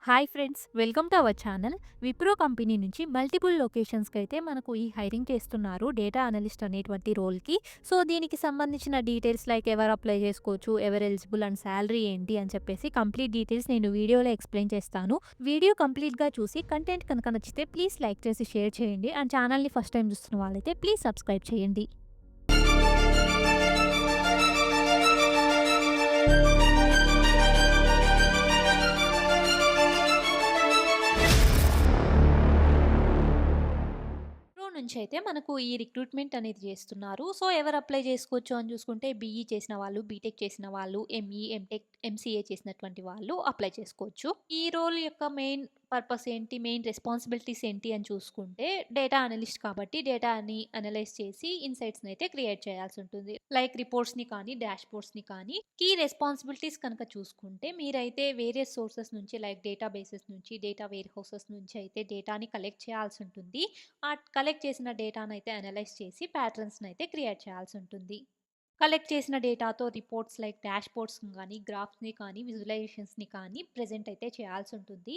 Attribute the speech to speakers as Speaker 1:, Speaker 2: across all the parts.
Speaker 1: Hi friends, welcome to our channel. Wipro company నుంచి multiple లొకేషన్స్కి అయితే మనకు ఈ హైరింగ్ చేస్తున్నారు డేటా అనలిస్ట్ అనేటువంటి రోల్కి. సో దీనికి సంబంధించిన డీటెయిల్స్ లైక్ ఎవరు అప్లై చేసుకోవచ్చు, ఎవరు ఎలిజిబుల్ అండ్ శాలరీ ఏంటి అని చెప్పేసి కంప్లీట్ డీటెయిల్స్ నేను వీడియోలో ఎక్స్ప్లెయిన్ చేస్తాను. వీడియో కంప్లీట్గా చూసి కంటెంట్ కనుక నచ్చితే ప్లీజ్ లైక్ చేసి షేర్ చేయండి. అండ్ ఛానల్ని ఫస్ట్ టైం చూస్తున్న వాళ్ళైతే ప్లీజ్ సబ్స్క్రైబ్ చేయండి. నుంచి అయితే మనకు ఈ రిక్రూట్మెంట్ అనేది చేస్తున్నారు. సో ఎవరు అప్లై చేసుకోవచ్చు అని చూసుకుంటే బీఈ చేసిన వాళ్ళు, బీటెక్ చేసిన వాళ్ళు, ఎంఈ, ఎంటెక్, ఎంసీఏ చేసినటువంటి వాళ్ళు అప్లై చేసుకోవచ్చు. ఈ రోల్ యొక్క మెయిన్ పర్పస్ ఏంటి, మెయిన్ రెస్పాన్సిబిలిటీస్ ఏంటి అని చూసుకుంటే డేటా అనలిస్ట్ కాబట్టి డేటాని అనలైజ్ చేసి ఇన్సైట్స్ని అయితే క్రియేట్ చేయాల్సి ఉంటుంది. లైక్ రిపోర్ట్స్ని కానీ డాష్ బోర్డ్స్ని కానీ. కీ రెస్పాన్సిబిలిటీస్ కనుక చూసుకుంటే మీరైతే వేరియస్ సోర్సెస్ నుంచి లైక్ డేటా బేసెస్ నుంచి, డేటా వేర్ హౌసెస్ నుంచి అయితే డేటాని కలెక్ట్ చేయాల్సి ఉంటుంది. ఆ కలెక్ట్ చేసిన డేటాను అయితే అనలైజ్ చేసి ప్యాటర్న్స్ని అయితే క్రియేట్ చేయాల్సి ఉంటుంది. కలెక్ట్ చేసిన డేటాతో రిపోర్ట్స్ లైక్ డాష్ బోర్డ్స్ని కానీ, గ్రాఫ్స్ని కానీ, విజువలైజేషన్స్ని కానీ ప్రెజెంట్ అయితే చేయాల్సి ఉంటుంది.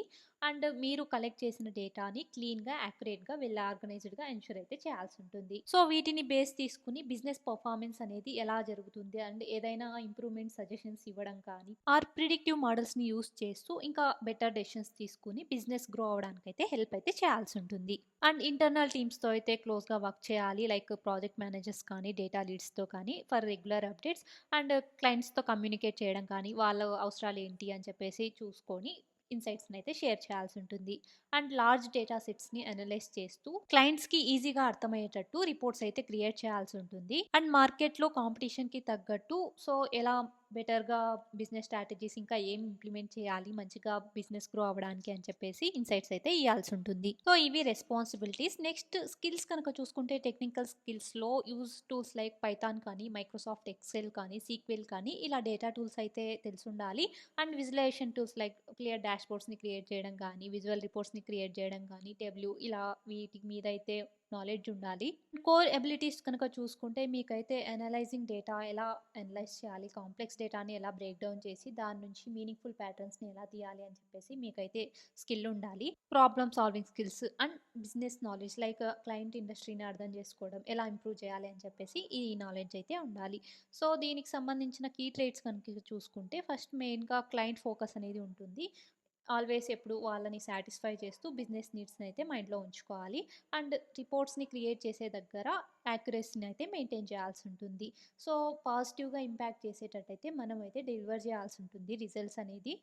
Speaker 1: అండ్ మీరు కలెక్ట్ చేసిన డేటాని క్లీన్గా, యాక్యురేట్గా, వెల్ ఆర్గనైజ్డ్గా ఎన్షూర్ అయితే చేయాల్సి ఉంటుంది. సో వీటిని బేస్ తీసుకుని బిజినెస్ పర్ఫార్మెన్స్ అనేది ఎలా జరుగుతుంది అండ్ ఏదైనా ఇంప్రూవ్మెంట్ సజెషన్స్ ఇవ్వడం కానీ ఆర్ ప్రిడిక్టివ్ మోడల్స్ని యూస్ చేస్తూ ఇంకా బెటర్ డెసిషన్స్ తీసుకుని బిజినెస్ గ్రో అవడానికి అయితే హెల్ప్ అయితే చేయాల్సి ఉంటుంది. అండ్ ఇంటర్నల్ టీమ్స్తో అయితే క్లోజ్గా వర్క్ చేయాలి లైక్ ప్రాజెక్ట్ మేనేజర్స్ కానీ, డేటా లీడ్స్తో కానీ ఫర్ రెగ్యులర్ అప్డేట్స్ అండ్ క్లయింట్స్తో కమ్యూనికేట్ చేయడం కానీ, వాళ్ళ అవసరాలు ఏంటి అని చెప్పేసి చూసుకొని ఇన్సైట్స్ని అయితే షేర్ చేయాల్సి ఉంటుంది. అండ్ లార్జ్ డేటా సెట్స్ని అనలైజ్ చేస్తూ క్లయింట్స్కి ఈజీగా అర్థమయ్యేటట్టు రిపోర్ట్స్ అయితే క్రియేట్ చేయాల్సి ఉంటుంది. అండ్ మార్కెట్లో కాంపిటీషన్కి తగ్గట్టు సో ఎలా బెటర్గా బిజినెస్ స్ట్రాటజీస్ ఇంకా ఏం ఇంప్లిమెంట్ చేయాలి మంచిగా బిజినెస్ గ్రో అవ్వడానికి అని చెప్పేసి ఇన్సైట్స్ అయితే ఇవ్వాల్సి ఉంటుంది. సో ఇవి రెస్పాన్సిబిలిటీస్. నెక్స్ట్ స్కిల్స్ కనుక చూసుకుంటే టెక్నికల్ స్కిల్స్లో యూజ్ టూల్స్ లైక్ పైథాన్ కానీ, మైక్రోసాఫ్ట్ ఎక్సెల్ కానీ, సీక్వెల్ కానీ ఇలా డేటా టూల్స్ అయితే తెలిసి ఉండాలి. And visualisation tools like clear డాష్ బోర్డ్స్ని క్రియేట్ చేయడం కానీ, విజువల్ రిపోర్ట్స్ని క్రియేట్ చేయడం కానీ, టెబ్ల్యూ ఇలా వీటి మీద అయితే నాలెడ్జ్ ఉండాలి. కోర్ ఎబిలిటీస్ కనుక చూసుకుంటే మీకైతే అనలైజింగ్ డేటా ఎలా అనలైజ్ చేయాలి, కాంప్లెక్స్ డేటాని ఎలా బ్రేక్ డౌన్ చేసి దాని నుంచి మీనింగ్ఫుల్ ప్యాటర్న్స్ని ఎలా తీయాలి అని చెప్పేసి మీకైతే స్కిల్ ఉండాలి. Problem solving skills and business knowledge like client ఇండస్ట్రీని అర్థం చేసుకోవడం, ఎలా ఇంప్రూవ్ చేయాలి అని చెప్పేసి ఈ నాలెడ్జ్ అయితే ఉండాలి. సో దీనికి సంబంధించిన కీ ట్రేట్స్ కనుక చూసుకుంటే ఫస్ట్ మెయిన్గా క్లయింట్ ఫోకస్ అనేది ఉంటుంది. ఆల్వేస్ ఎప్పుడు వాళ్ళని సాటిస్ఫై చేస్తూ బిజినెస్ నీడ్స్ని అయితే మైండ్లో ఉంచుకోవాలి. అండ్ రిపోర్ట్స్ని క్రియేట్ చేసే దగ్గర యాక్యురసీని అయితే మెయింటైన్ చేయాల్సి ఉంటుంది. సో పాజిటివ్గా ఇంపాక్ట్ చేసేటట్టయితే మనం అయితే డెలివర్ చేయాల్సి ఉంటుంది రిజల్ట్స్ అనేది.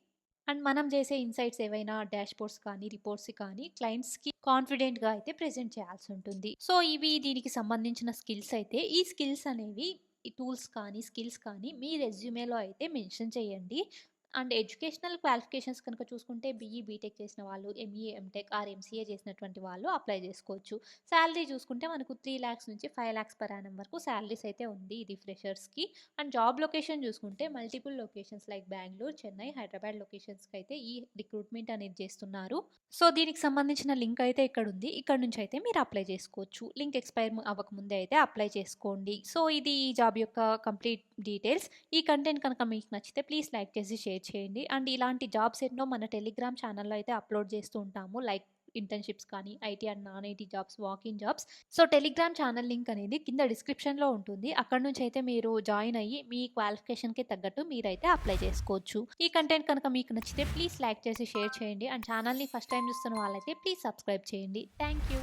Speaker 1: అండ్ మనం చేసే ఇన్సైట్స్ ఏవైనా డాష్ బోర్డ్స్ కానీ, రిపోర్ట్స్ కానీ క్లయింట్స్కి కాన్ఫిడెంట్గా అయితే ప్రెజెంట్ చేయాల్సి ఉంటుంది. సో ఇవి దీనికి సంబంధించిన స్కిల్స్ అయితే. ఈ స్కిల్స్ అనేవి ఈ టూల్స్ కానీ, స్కిల్స్ కానీ మీ రెజ్యూమేలో అయితే మెన్షన్ చేయండి. అండ్ ఎడ్యుకేషనల్ క్వాలిఫికేషన్స్ కనుక చూసుకుంటే బీఈ, బీటెక్ చేసిన వాళ్ళు, ఎంఈఏ, ఎంటెక్ ఆర్ ఎంసీఏ చేసినటువంటి వాళ్ళు అప్లై చేసుకోవచ్చు. శాలరీ చూసుకుంటే మనకు 3 lakhs నుంచి 5 lakhs per annum వరకు శాలరీస్ అయితే ఉంది ఇది ఫ్రెషర్స్కి. అండ్ జాబ్ లొకేషన్ చూసుకుంటే multiple locations like Bengaluru, Chennai, Hyderabad లొకేషన్స్కి అయితే ఈ రిక్రూట్మెంట్ అనేది చేస్తున్నారు. సో దీనికి సంబంధించిన లింక్ అయితే ఇక్కడ ఉంది. ఇక్కడ నుంచి అయితే మీరు అప్లై చేసుకోవచ్చు. లింక్ ఎక్స్పైర్ అవ్వకముందే అయితే అప్లై చేసుకోండి. సో ఇది ఈ జాబ్ యొక్క కంప్లీట్ డీటెయిల్స్. ఈ కంటెంట్ కనుక మీకు నచ్చితే ప్లీజ్ లైక్ చేసి షేర్ చేయండి. అండ్ ఇలాంటి జాబ్స్ ఎన్నో మన టెలిగ్రామ్ ఛానల్లో అయితే అప్లోడ్ చేస్తూ ఉంటాము లైక్ ఇంటర్న్షిప్స్ కానీ, IT and non IT jobs, walking jobs. So Telegram channel link అనేది కింద డిస్క్రిప్షన్లో ఉంటుంది. అక్కడ నుంచి అయితే మీరు జాయిన్ అయ్యి మీ క్వాలిఫికేషన్కి తగ్గట్టు మీరైతే అప్లై చేసుకోవచ్చు. ఈ కంటెంట్ కనుక మీకు నచ్చితే ప్లీజ్ లైక్ చేసి షేర్ చేయండి. అండ్ ఛానల్ని ఫస్ట్ టైం చూస్తున్న వాళ్ళైతే ప్లీజ్ సబ్స్క్రైబ్ చేయండి. Thank you.